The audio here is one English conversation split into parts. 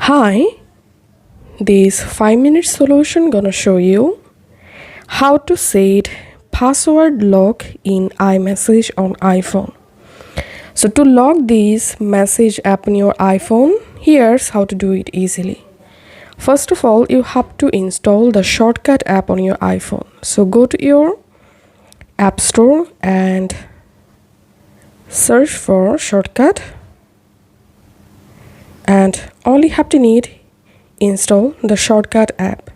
Hi, this 5-minute solution gonna show you how to set password lock in iMessage on iPhone. So to lock this message app on your iPhone, here's how to do it easily. First of all, you have to install the shortcut app on your iPhone. So go to your App Store and search for shortcut, and all you have to need install the shortcut app.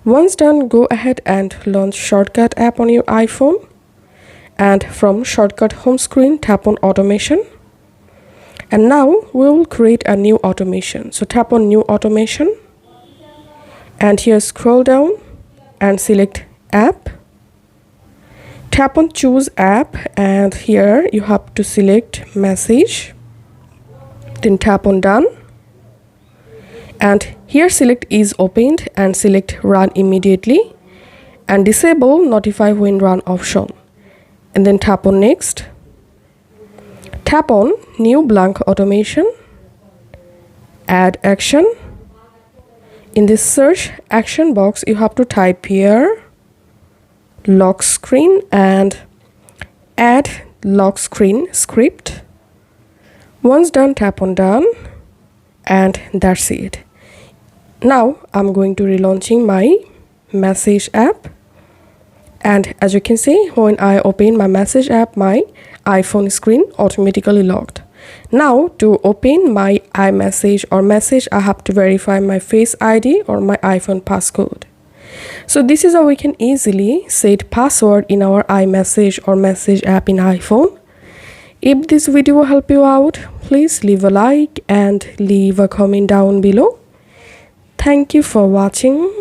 Once done, go ahead and launch shortcut app on your iPhone, and from shortcut home screen tap on automation, and now we will create a new automation. So tap on new automation, and here scroll down and select app. Tap on choose app, and here you have to select message, then tap on done, and here select is opened and select run immediately and disable notify when run option, and then tap on next. Tap on new blank automation, add action. In this search action box you have to type here lock screen and add lock screen script. Once done, tap on done, and that's it. Now I'm going to relaunching my message app, and as you can see, when I open my message app, my iPhone screen automatically locked. Now to open my iMessage or message, I have to verify my Face ID or my iPhone passcode. So this is how we can easily set password in our iMessage or message app in iPhone. If this video will help you out, please leave a like and leave a comment down below. Thank you for watching.